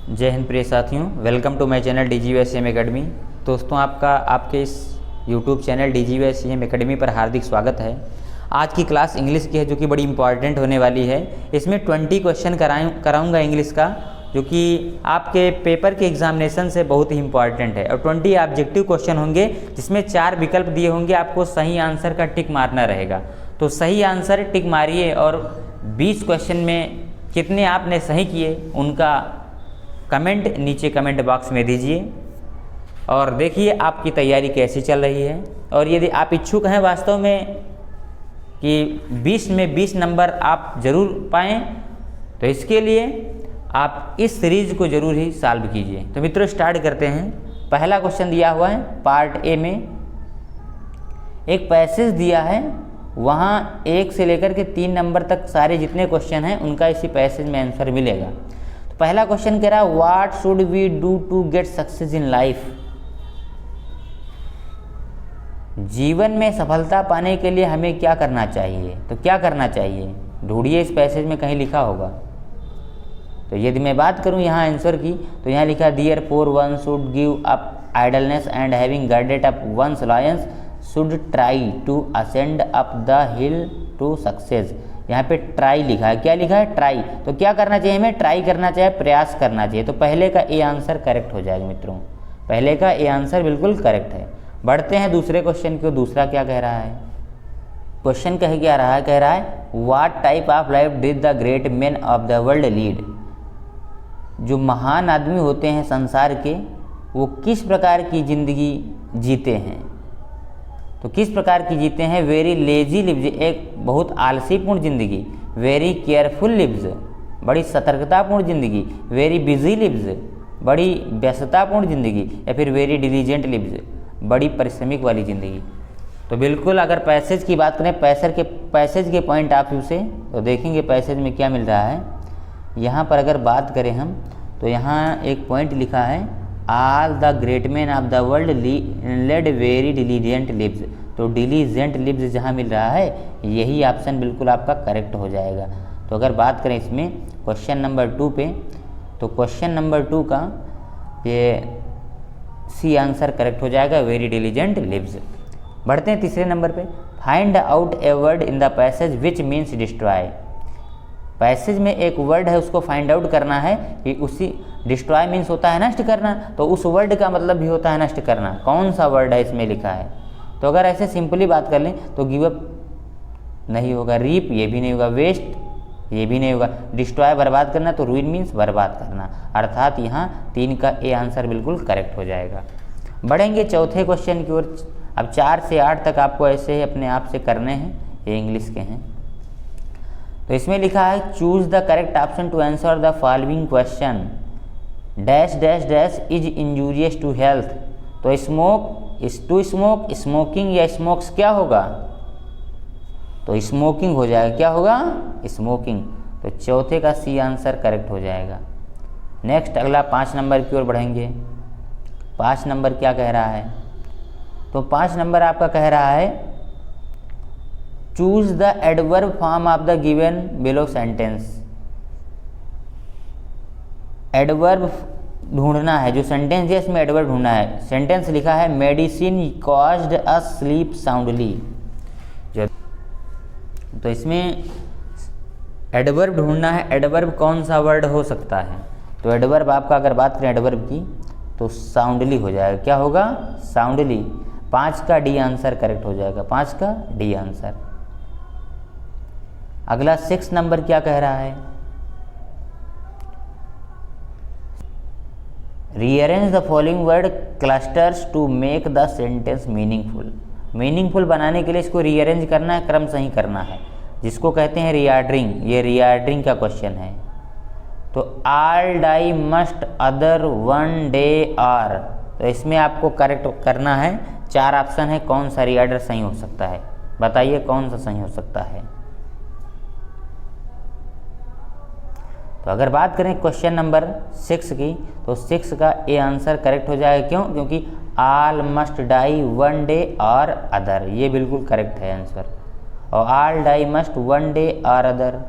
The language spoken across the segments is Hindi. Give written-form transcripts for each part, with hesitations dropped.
जय हिंद प्रिय साथियों, welcome to my channel DGVSCM academy. दोस्तों आपका आपके इस यूट्यूब चैनल DGVSCM एकेडमी पर हार्दिक स्वागत है। आज की क्लास इंग्लिश की है जो कि बड़ी इंपॉर्टेंट होने वाली है। इसमें 20 क्वेश्चन कराऊंगा इंग्लिश का, जो कि आपके पेपर के एग्जामिनेशन से बहुत ही इंपॉर्टेंट है। और 20 ऑब्जेक्टिव क्वेश्चन होंगे जिसमें 4 विकल्प दिए होंगे, आपको सही आंसर का टिक मारना रहेगा। तो सही आंसर टिक मारिए और 20 क्वेश्चन में कितने आपने सही किए उनका कमेंट नीचे कमेंट बॉक्स में दीजिए और देखिए आपकी तैयारी कैसी चल रही है। और यदि आप इच्छुक हैं वास्तव में कि 20 में 20 नंबर आप ज़रूर पाएँ, तो इसके लिए आप इस सीरीज़ को ज़रूर ही सॉल्व कीजिए। तो मित्रों स्टार्ट करते हैं। पहला क्वेश्चन दिया हुआ है पार्ट ए में, एक पैसेज दिया है, वहाँ 1 से लेकर के 3 नंबर तक सारे जितने क्वेश्चन हैं उनका इसी पैसेज में आंसर मिलेगा। पहला क्वेश्चन कह रहा है what should we do to get success in life. जीवन में सफलता पाने के लिए हमें क्या करना चाहिए। तो क्या करना चाहिए ढूंढिए, इस पैसेज में कहीं लिखा होगा। तो यदि मैं बात करूं यहाँ आंसर की, तो यहाँ लिखा therefore one should give up idleness and having girded up one's loins should try to ascend up the hill to success. यहाँ पे ट्राई लिखा है, क्या लिखा है ट्राई। तो क्या करना चाहिए हमें, ट्राई करना चाहिए, प्रयास करना चाहिए। तो पहले का ए आंसर करेक्ट हो जाएगा मित्रों, पहले का ए आंसर बिल्कुल करेक्ट है। बढ़ते हैं दूसरे क्वेश्चन को। दूसरा क्या कह रहा है, क्वेश्चन कह रहा है what type of life did the great man of the world lead. जो महान आदमी होते हैं संसार के, वो किस प्रकार की जिंदगी जीते हैं। तो किस प्रकार की जीते हैं, वेरी लेजी लिव्स, एक बहुत आलसीपूर्ण जिंदगी, वेरी केयरफुल लिव्स, बड़ी सतर्कतापूर्ण जिंदगी, वेरी बिजी लिव्स, बड़ी व्यस्ततापूर्ण जिंदगी, या फिर वेरी डिलीजेंट लिव्स, बड़ी परिश्रमिक वाली ज़िंदगी। तो बिल्कुल अगर पैसेज की बात करें, पैसेज के पॉइंट ऑफ व्यू से, तो देखेंगे पैसेज में क्या मिल रहा है। यहाँ पर अगर बात करें हम, तो यहाँ एक पॉइंट लिखा है all the great man of the world led very diligent lives. तो डिलीजेंट लिव्स जहाँ मिल रहा है, यही ऑप्शन बिल्कुल आपका करेक्ट हो जाएगा। तो अगर बात करें इसमें क्वेश्चन नंबर 2 पे, तो क्वेश्चन नंबर 2 का ये सी आंसर करेक्ट हो जाएगा, वेरी डिलीजेंट लिव्स। बढ़ते हैं तीसरे नंबर पे, find out a word in the passage which means destroy. Passage में एक वर्ड है, उसको फाइंड आउट करना है कि उसी डिस्ट्रॉय मीन्स होता है नष्ट करना, तो उस वर्ड का मतलब भी होता है नष्ट करना। कौन सा वर्ड है इसमें लिखा है। तो अगर ऐसे सिंपली बात कर लें तो गिव अप नहीं होगा, रीप ये भी नहीं होगा, वेस्ट ये भी नहीं होगा, डिस्ट्रॉय बर्बाद करना, तो रूइन मीन्स बर्बाद करना। अर्थात यहाँ 3 का ए आंसर बिल्कुल करेक्ट हो जाएगा। बढ़ेंगे चौथे क्वेश्चन की ओर। अब 4 से 8 तक आपको ऐसे ही अपने आप से करने हैं, ये इंग्लिश के हैं। तो इसमें लिखा है choose the correct option to answer the following question, dash dash dash is injurious to health. तो स्मोक, स्मोकिंग या स्मोक्स क्या होगा, तो स्मोकिंग हो जाएगा। क्या होगा, स्मोकिंग। तो चौथे का सी आंसर करेक्ट हो जाएगा। नेक्स्ट अगला 5 नंबर की ओर बढ़ेंगे। 5 नंबर क्या कह रहा है, तो 5 नंबर आपका कह रहा है choose the adverb form of the given below sentence. Adverb ढूंढना है, जो सेंटेंस है इसमें एडवर्ब ढूंढना है। सेंटेंस लिखा है मेडिसिन कॉज्ड अस स्लीप साउंडली। तो इसमें एडवर्ब ढूंढना है, एडवर्ब कौन सा वर्ड हो सकता है। तो एडवर्ब आपका अगर बात करें एडवर्ब की, तो साउंडली हो जाएगा। क्या होगा, साउंडली। 5 का डी आंसर करेक्ट हो जाएगा, 5 का डी आंसर। अगला 6 नंबर क्या कह रहा है, rearrange the following word clusters to make the sentence meaningful. Meaningful बनाने के लिए इसको रीअरेंज करना है, क्रम सही करना है, जिसको कहते हैं रीऑर्डरिंग। ये रीऑर्डरिंग का क्वेश्चन है। तो all die must other one day are. तो इसमें आपको करेक्ट करना है। 4 ऑप्शन है, कौन सा रीऑर्डर सही हो सकता है, बताइए कौन सा सही हो सकता है। तो अगर बात करें क्वेश्चन नंबर 6 की, तो 6 का ए आंसर करेक्ट हो जाएगा। क्यों, क्योंकि all must die one day or other, ये बिल्कुल करेक्ट है आंसर। और all die must one day or other,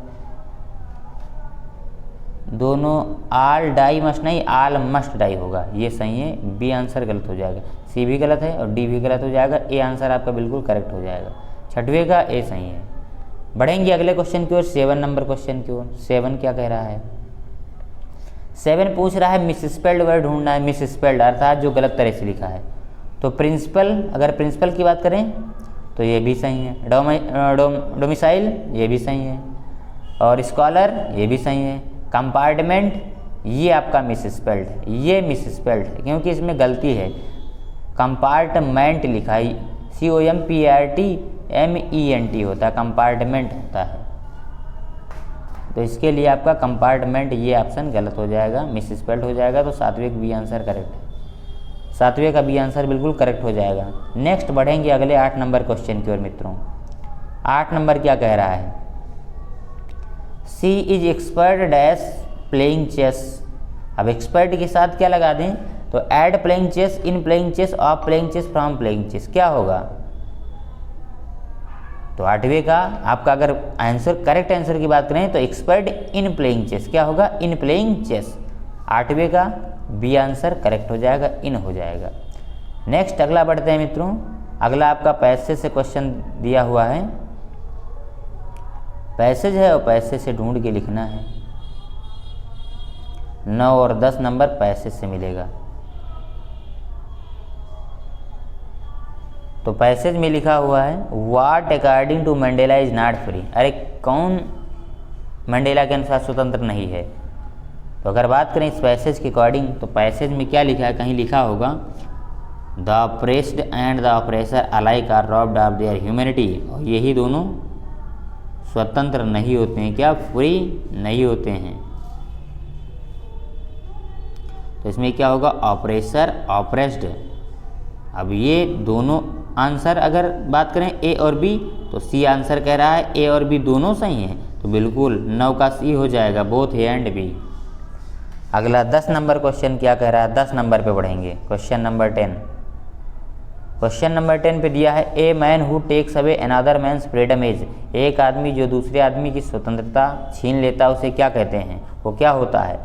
दोनों आल डाई मस्ट नहीं, आल मस्ट डाई होगा, ये सही है। बी आंसर गलत हो जाएगा, सी भी गलत है और डी भी गलत हो जाएगा, ए आंसर आपका बिल्कुल करेक्ट हो जाएगा। छठवें का ए सही है। बढ़ेंगे अगले क्वेश्चन की ओर, 7 नंबर क्वेश्चन की ओर। 7 क्या कह रहा है? 7 पूछ रहा है मिस स्पेल्ड वर्ड ढूंढना है, मिस स्पेल्ड अर्थात जो गलत तरह से लिखा है। तो प्रिंसिपल, अगर प्रिंसिपल की बात करें तो ये भी सही है। डोमिसाइल ये भी सही है, और स्कॉलर ये भी सही है। कंपार्टमेंट ये आपका मिस स्पेल्ड है, ये मिस स्पेल्ड है क्योंकि इसमें गलती है। कंपार्टमेंट लिखा है, COMPARTMENT होता है, कंपार्टमेंट होता है। तो इसके लिए आपका कंपार्टमेंट ये ऑप्शन गलत हो जाएगा, मिस स्पेल्ड हो जाएगा। तो 7वें बी आंसर करेक्ट है, 7वें का बी आंसर बिल्कुल करेक्ट हो जाएगा। नेक्स्ट बढ़ेंगे अगले 8 नंबर क्वेश्चन की ओर मित्रों। 8 नंबर क्या कह रहा है? She is expert dash playing chess. अब एक्सपर्ट के साथ क्या लगा दें? तो add playing chess, in playing chess, of playing chess, from playing chess, क्या होगा? तो 8वें का आपका अगर आंसर करेक्ट आंसर की बात करें तो एक्सपर्ट इन प्लेइंग चेस, क्या होगा? इन प्लेइंग चेस। 8वें का बी आंसर करेक्ट हो जाएगा, इन हो जाएगा। नेक्स्ट अगला बढ़ते हैं मित्रों। अगला आपका पैसेज से क्वेश्चन दिया हुआ है, पैसेज है और पैसेज से ढूंढ के लिखना है। 9 और 10 नंबर पैसेज से मिलेगा। तो पैसेज में लिखा हुआ है what according to Mandela is not free. अरे कौन मंडेला के अनुसार स्वतंत्र नहीं है? तो अगर बात करें इस पैसेज के अकॉर्डिंग तो पैसेज में क्या लिखा है? कहीं लिखा होगा the oppressed and the oppressor alike are robbed of their humanity. और यही दोनों स्वतंत्र नहीं होते हैं, क्या? फ्री नहीं होते हैं। तो इसमें क्या होगा? Oppressor, oppressed. अब ये दोनों आंसर अगर बात करें ए और बी तो सी आंसर कह रहा है ए और बी दोनों सही हैं, तो बिल्कुल 9 का सी हो जाएगा, बोथ ए एंड बी। अगला 10 नंबर क्वेश्चन क्या कह रहा है? 10 नंबर पे बढ़ेंगे। Question number 10। क्वेश्चन नंबर 10 पे दिया है a man who takes away another man's freedom is. एक आदमी जो दूसरे आदमी की स्वतंत्रता छीन लेता है उसे क्या कहते हैं? वो क्या होता है?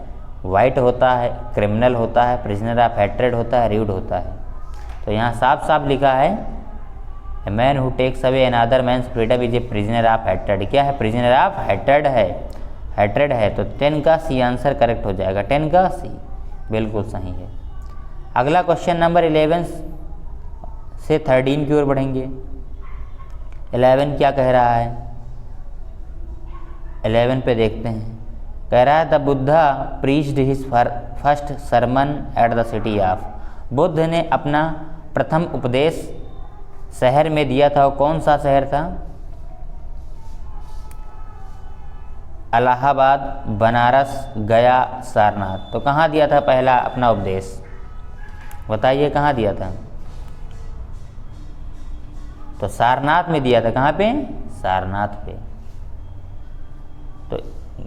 वाइट होता है, क्रिमिनल होता है, प्रिजनर ऑफ हैट्रेड होता है, र्यूड होता है। तो यहाँ साफ साफ लिखा है a man who takes away another man's freedom is a prisoner of hatred. क्या है? प्रिजनर ऑफ हैट्रेड है, हैट्रेड है। तो 10 का सी आंसर करेक्ट हो जाएगा, 10 का सी बिल्कुल सही है। अगला क्वेश्चन नंबर 11 से 13 की ओर बढ़ेंगे। 11 क्या कह रहा है? 11 पे देखते हैं। कह रहा है the Buddha preached his first sermon at the city of. Buddha ने अपना प्रथम उपदेश शहर में दिया था। वो कौन सा शहर था? इलाहाबाद, बनारस, गया, सारनाथ। तो कहाँ दिया था पहला अपना उपदेश? बताइए कहाँ दिया था? तो सारनाथ में दिया था। कहाँ पे? सारनाथ पे। तो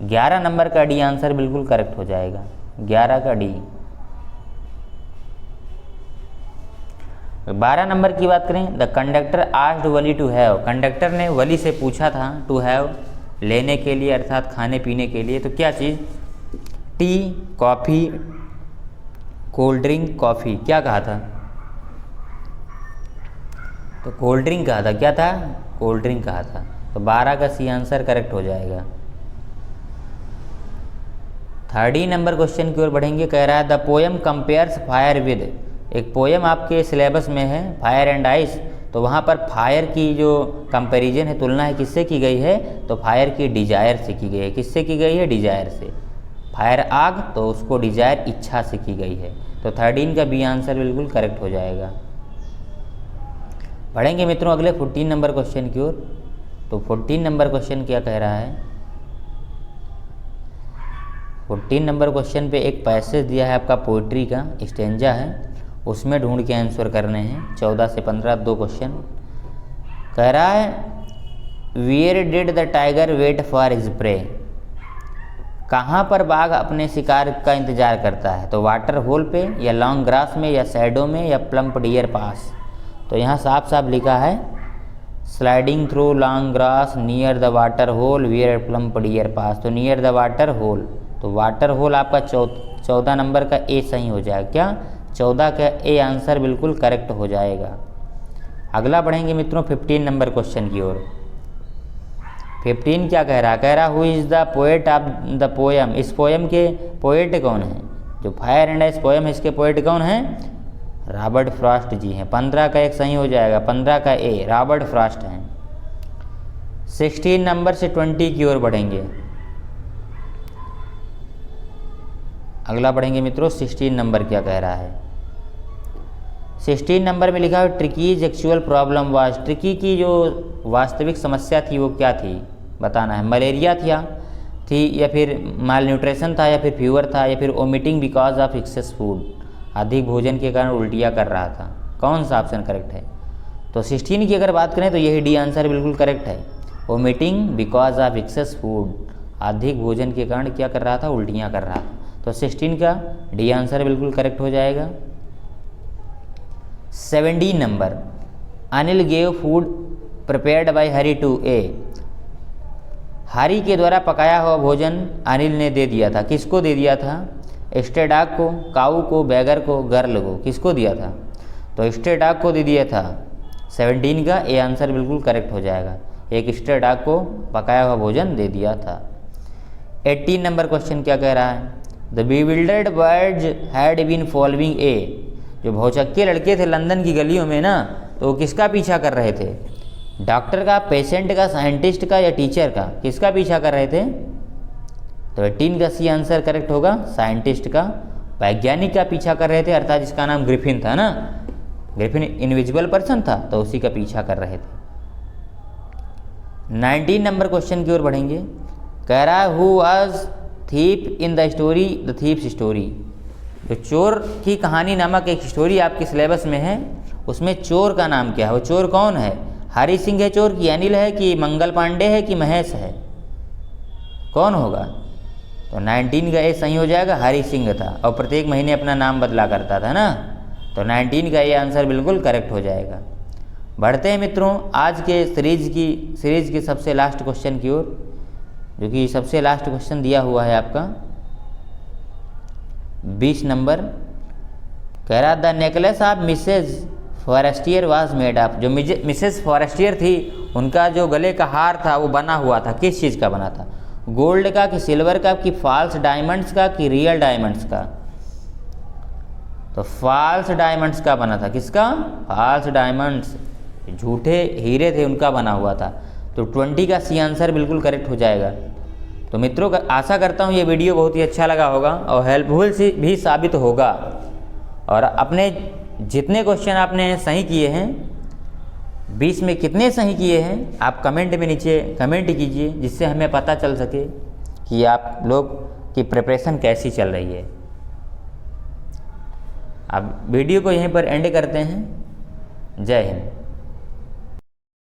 11 नंबर का डी आंसर बिल्कुल करेक्ट हो जाएगा, 11 का डी। 12 नंबर की बात करें the conductor asked Wali to have. Conductor ने वली से पूछा था टू हैव लेने के लिए अर्थात खाने पीने के लिए। तो क्या चीज़? Tea, coffee, cold drink, coffee. क्या कहा था? तो कोल्ड ड्रिंक कहा था। क्या था? कोल्ड ड्रिंक कहा था। तो 12 का सी आंसर करेक्ट हो जाएगा। 13 नंबर क्वेश्चन की ओर बढ़ेंगे। कह रहा है the poem compares fire with. एक पोएम आपके सिलेबस में है फायर एंड आइस। तो वहाँ पर फायर की जो कंपैरिजन है, तुलना है, किससे की गई है? तो फायर की डिजायर से की गई है। किससे की गई है? डिजायर से। फायर आग, तो उसको डिजायर इच्छा से की गई है। तो 13 का बी आंसर बिल्कुल करेक्ट हो जाएगा। बढ़ेंगे मित्रों अगले 14 नंबर क्वेश्चन की ओर। तो 14 नंबर क्वेश्चन क्या कह रहा है? 14 नंबर क्वेश्चन पे एक पैसेज दिया है आपका, पोइट्री का स्टेंजा है, उसमें ढूंढ के आंसर करने हैं। 14 से 15 2 क्वेश्चन। कह रहा है where did the tiger wait for his prey. कहाँ पर बाघ अपने शिकार का इंतजार करता है? तो वाटर होल पे, या लॉन्ग ग्रास में, या शैडो में, या प्लम्प डियर पास। तो यहाँ साफ साफ लिखा है sliding through long grass near the water hole where plump deer pass. तो नियर द वाटर होल तो वाटर होल आपका 14 नंबर का ए सही हो जाएगा। क्या 14 का ए आंसर बिल्कुल करेक्ट हो जाएगा। अगला बढ़ेंगे मित्रों 15 नंबर क्वेश्चन की ओर। 15 क्या कह रहा who is the poet of the poem, इस पोएम के पोएट कौन है? जो फायर एंड आइस पोएम है इसके पोएट कौन है? रॉबर्ट फ्रॉस्ट जी हैं। 15 का एक सही हो जाएगा, 15 का ए रॉबर्ट फ्रॉस्ट हैं। 16 नंबर से 20 की ओर बढ़ेंगे। अगला बढ़ेंगे मित्रों 16 नंबर क्या कह रहा है। 16 नंबर में लिखा है ट्रिकीज एक्चुअल प्रॉब्लम वाज, ट्रिकी की जो वास्तविक समस्या थी वो क्या थी बताना है। मलेरिया थी या फिर माल न्यूट्रिशन था या फिर फीवर था या फिर omitting because of excess food, अधिक भोजन के कारण उल्टियाँ कर रहा था। कौन सा ऑप्शन करेक्ट है? तो 16 की अगर बात करें तो यही डी आंसर बिल्कुल करेक्ट है। Omitting because of excess food, अधिक भोजन के कारण क्या कर रहा था? उल्टियाँ कर रहा था। तो 16 का डी आंसर बिल्कुल करेक्ट हो जाएगा। 17 number Anil gave food prepared by Hari to A, Hari के द्वारा पकाया हुआ भोजन अनिल ने दे दिया था। किसको दे दिया था? स्ट्रे डॉग को, काऊ को, बैगर को, गर्ल को, किसको दिया था? तो स्ट्रे डॉग को दे दिया था। 17 का ए आंसर बिल्कुल करेक्ट हो जाएगा। एक स्ट्रे डॉग को पकाया हुआ भोजन दे दिया था। 18 नंबर क्वेश्चन क्या कह रहा है? The bewildered birds had been following a, जो भौचक्के लड़के थे लंदन की गलियों में ना, तो वो किसका पीछा कर रहे थे? डॉक्टर का, पेशेंट का, साइंटिस्ट का या टीचर का? किसका पीछा कर रहे थे? तो 18 का सी आंसर करेक्ट होगा, साइंटिस्ट का, वैज्ञानिक का पीछा कर रहे थे, अर्थात जिसका नाम ग्रिफिन था ना, ग्रिफिन इनविजिबल पर्सन था तो उसी का पीछा कर रहे थे। 19 नंबर क्वेश्चन की ओर बढ़ेंगे। कह रहा है who was thief in the story the thieves story, जो चोर की कहानी नामक एक स्टोरी आपके सिलेबस में है, उसमें चोर का नाम क्या है? वो चोर कौन है? हरी सिंह है चोर कि अनिल है कि मंगल पांडे है कि महेश है? कौन होगा? तो 19 का ए सही हो जाएगा, हरी सिंह था और प्रत्येक महीने अपना नाम बदला करता था ना, तो 19 का ये आंसर बिल्कुल करेक्ट हो जाएगा। बढ़ते हैं मित्रों आज के सीरीज की सबसे लास्ट क्वेश्चन की ओर, जो कि सबसे लास्ट क्वेश्चन दिया हुआ है आपका 20 नंबर। कह रहा the necklace of Mrs Forestier was made of, जो मिसेज फॉरेस्टियर थी उनका जो गले का हार था वो बना हुआ था, किस चीज़ का बना था? गोल्ड का कि सिल्वर का कि फॉल्स डायमंड्स का कि रियल डायमंड्स का? तो फॉल्स डायमंड्स का बना था। किसका? फॉल्स डायमंड्स, झूठे हीरे थे उनका बना हुआ था। तो 20 का सी आंसर बिल्कुल करेक्ट हो जाएगा। तो मित्रों आशा करता हूँ ये वीडियो बहुत ही अच्छा लगा होगा और हेल्पफुल भी साबित होगा। और अपने जितने क्वेश्चन आपने सही किए हैं, 20 में कितने सही किए हैं, आप कमेंट में नीचे कमेंट कीजिए, जिससे हमें पता चल सके कि आप लोग की प्रिपरेशन कैसी चल रही है। अब वीडियो को यहीं पर एंड करते हैं। जय हिंद।